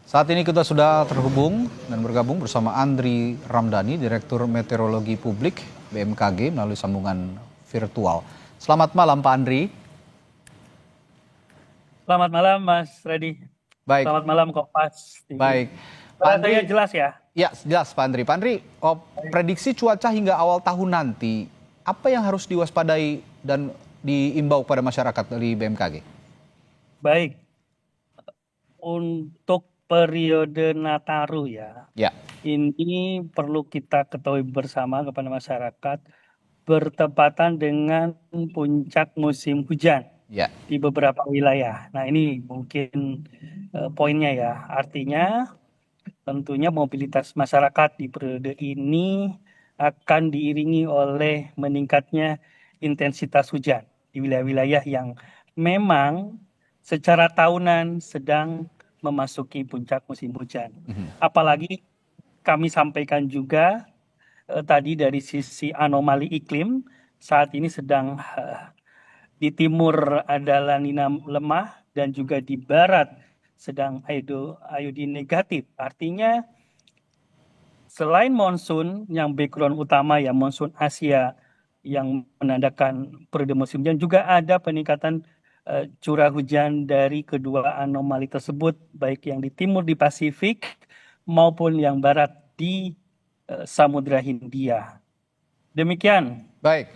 Saat ini kita sudah terhubung dan bergabung bersama Andri Ramdhani, Direktur Meteorologi Publik BMKG melalui sambungan virtual. Selamat malam Pak Andri. Selamat malam Mas Reddy. Baik, Selamat malam Kompas TV. baik. Pak Suara Andri, saya jelas ya? ya jelas Pak Andri. Pak Andri, prediksi cuaca hingga awal tahun nanti, apa yang harus diwaspadai dan diimbau pada masyarakat dari BMKG? Baik, untuk periode Nataru ya, Ya, ini perlu kita ketahui bersama kepada masyarakat bertepatan dengan puncak musim hujan ya. di beberapa wilayah. Nah ini mungkin poinnya ya, artinya tentunya mobilitas masyarakat di periode ini akan diiringi oleh meningkatnya intensitas hujan di wilayah-wilayah yang memang secara tahunan sedang memasuki puncak musim hujan. Apalagi kami sampaikan juga tadi dari sisi anomali iklim, saat ini sedang di timur ada La Nina lemah dan juga di barat sedang iodine negatif. Artinya selain monsun yang background utama ya monsun Asia yang menandakan periode musim hujan, juga ada peningkatan curah hujan dari kedua anomali tersebut, baik yang di timur di Pasifik maupun yang barat di Samudra Hindia. Demikian, Baik,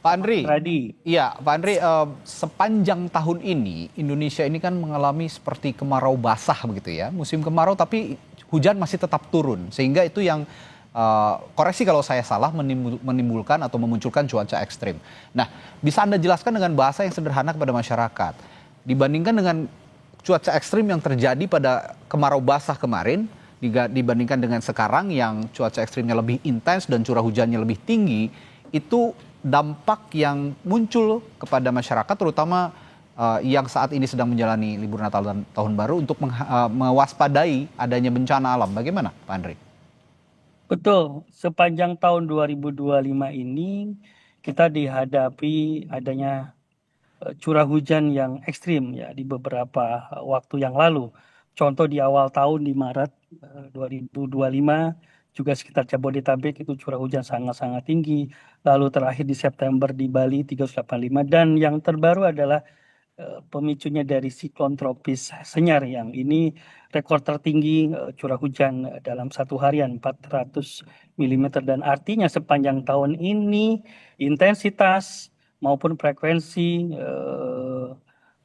Pak Andri. Radi. Iya, Pak Andri, sepanjang tahun ini Indonesia ini kan mengalami seperti kemarau basah begitu ya, musim kemarau tapi hujan masih tetap turun, sehingga itu yang koreksi kalau saya salah menimbulkan atau memunculkan cuaca ekstrim. Nah, bisa Anda jelaskan dengan bahasa yang sederhana kepada masyarakat, dibandingkan dengan cuaca ekstrim yang terjadi pada kemarau basah kemarin, dibandingkan dengan sekarang yang cuaca ekstrimnya lebih intens dan curah hujannya lebih tinggi, itu dampak yang muncul kepada masyarakat terutama yang saat ini sedang menjalani libur Natal dan Tahun Baru untuk mewaspadai adanya bencana alam. Bagaimana Pak Andri? Betul, sepanjang tahun 2025 ini kita dihadapi adanya curah hujan yang ekstrim ya di beberapa waktu yang lalu. Contoh di awal tahun di Maret 2025 juga sekitar Jabodetabek itu curah hujan sangat-sangat tinggi. Lalu terakhir di September di Bali 385 dan yang terbaru adalah pemicunya dari siklon tropis Senyar yang ini rekor tertinggi curah hujan dalam satu harian 400 mm dan artinya sepanjang tahun ini intensitas maupun frekuensi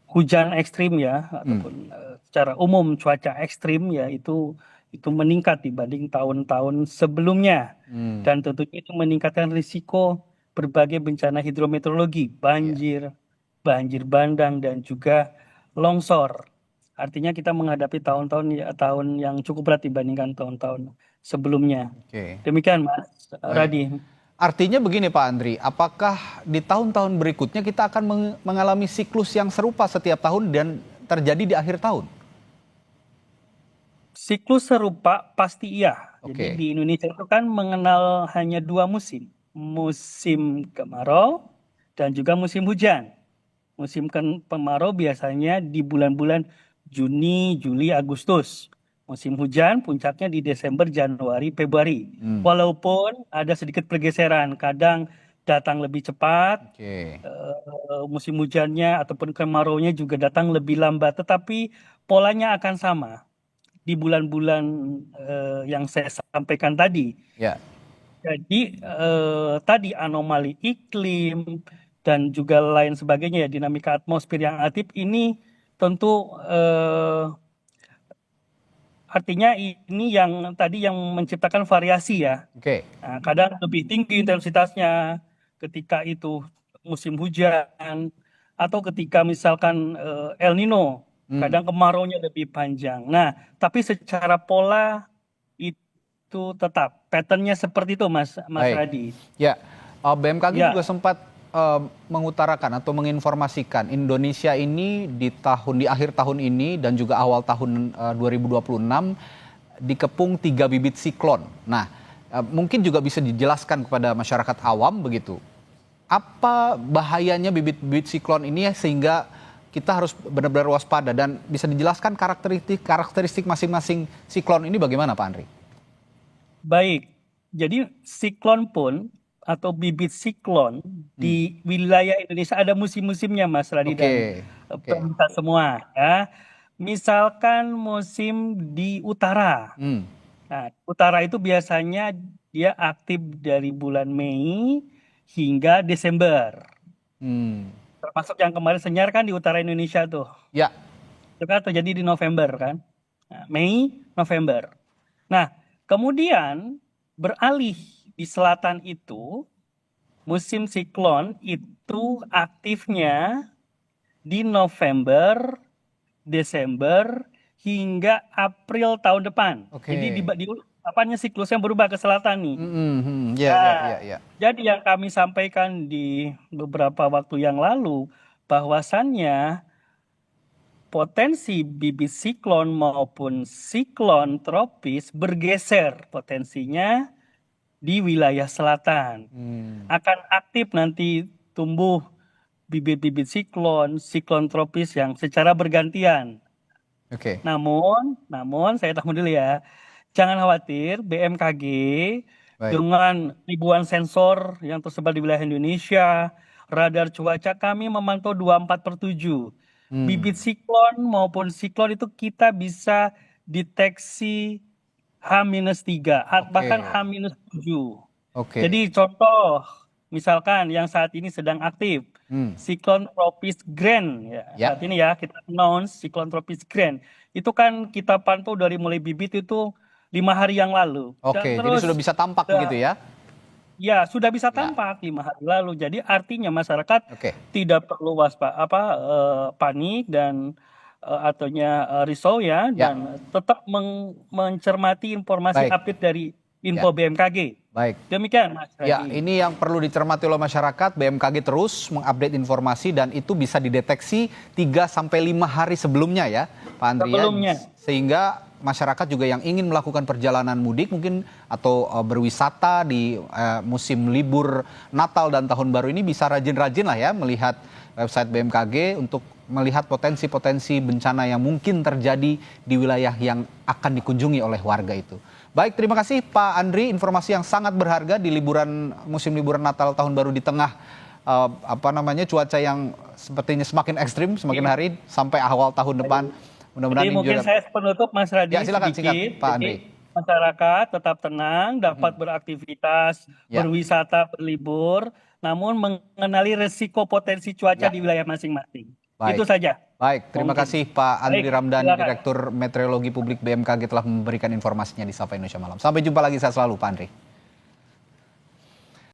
hujan ekstrim ya ataupun secara umum cuaca ekstrim ya itu meningkat dibanding tahun-tahun sebelumnya dan tentunya itu meningkatkan risiko berbagai bencana hidrometeorologi, banjir, banjir bandang dan juga longsor. Artinya kita menghadapi tahun yang cukup berat dibandingkan tahun-tahun sebelumnya. Oke. Demikian Mas Baik. Radi. Artinya begini Pak Andri, apakah di tahun-tahun berikutnya kita akan mengalami siklus yang serupa setiap tahun dan terjadi di akhir tahun? Siklus serupa pasti iya. Jadi Oke. di Indonesia itu kan mengenal hanya dua musim. Musim kemarau dan juga musim hujan. Musim kemarau biasanya di bulan-bulan Juni, Juli, Agustus. Musim hujan puncaknya di Desember, Januari, Februari. Walaupun ada sedikit pergeseran, kadang datang lebih cepat, Oke. musim hujannya ataupun kemaraunya juga datang lebih lambat, tetapi polanya akan sama di bulan-bulan yang saya sampaikan tadi. Ya. Jadi tadi anomali iklim dan juga lain sebagainya ya dinamika atmosfer yang aktif ini tentu artinya ini yang tadi yang menciptakan variasi ya. Oke. Nah, kadang lebih tinggi intensitasnya ketika itu musim hujan atau ketika misalkan El Nino, kadang kemaraunya lebih panjang. Nah, tapi secara pola itu tetap patternnya seperti itu Mas Baik. Radi. Ya, BMKG Ya. juga sempat mengutarakan atau menginformasikan Indonesia ini di akhir tahun ini dan juga awal tahun 2026 dikepung 3 bibit siklon. Nah, mungkin juga bisa dijelaskan kepada masyarakat awam begitu. Apa bahayanya bibit-bibit siklon ini ya, sehingga kita harus benar-benar waspada, dan bisa dijelaskan karakteristik masing-masing siklon ini bagaimana Pak Andri? Baik, jadi siklon pun atau bibit siklon di wilayah Indonesia ada musim-musimnya Mas Radi dan Oke. pemirsa semua ya. Misalkan musim di utara. Hmm. Nah, utara itu biasanya dia aktif dari bulan Mei hingga Desember. Hmm. Termasuk yang kemarin Senyar kan di utara Indonesia tuh. Ya. Itu kan terjadi di November kan. Nah, Mei, November. Nah, kemudian beralih di selatan itu, musim siklon itu aktifnya di November, Desember, hingga April tahun depan. Oke. Jadi apanya siklusnya berubah ke selatan nih. Ya. Nah, jadi yang kami sampaikan di beberapa waktu yang lalu, bahwasannya potensi bibit siklon maupun siklon tropis bergeser potensinya di wilayah selatan. Akan aktif nanti tumbuh bibit-bibit siklon tropis yang secara bergantian. Oke. Namun saya tahu dulu ya, jangan khawatir, BMKG Baik. dengan ribuan sensor yang tersebar di wilayah Indonesia, radar cuaca kami memantau 24/7. Bibit siklon maupun siklon itu kita bisa deteksi H-3, bahkan H-7. Oke. Jadi contoh, misalkan yang saat ini sedang aktif, siklon tropis Grand, ya. Saat ini ya kita announce siklon tropis Grand. Itu kan kita pantau dari mulai bibit itu 5 hari yang lalu. Oke, jadi sudah bisa tampak begitu ya? Ya, sudah bisa tampak 5 hari lalu. Jadi artinya masyarakat tidak perlu panik dan risau ya, dan tetap mencermati informasi update dari info BMKG. Baik. Demikian Mas Radi. Ya, ini yang perlu dicermati oleh masyarakat. BMKG terus mengupdate informasi dan itu bisa dideteksi 3-5 hari sebelumnya ya, Pak Andri. Sehingga masyarakat juga yang ingin melakukan perjalanan mudik mungkin atau berwisata di musim libur Natal dan Tahun Baru ini bisa rajin-rajin lah ya melihat website BMKG untuk melihat potensi-potensi bencana yang mungkin terjadi di wilayah yang akan dikunjungi oleh warga itu. Baik, terima kasih Pak Andri, informasi yang sangat berharga di musim liburan Natal Tahun Baru di tengah cuaca yang sepertinya semakin ekstrim semakin hari sampai awal tahun depan. Jadi mungkin saya penutup Mas Radi silakan, sedikit. singkat, Pak Andri. Masyarakat tetap tenang, dapat beraktivitas, berwisata, berlibur, namun mengenali resiko potensi cuaca di wilayah masing-masing. Itu saja. Baik, terima kasih Pak Andri Ramdhani, Direktur Meteorologi Publik BMKG telah memberikan informasinya di Sapa Indonesia Malam. Sampai jumpa lagi, sehat selalu Pak Andri.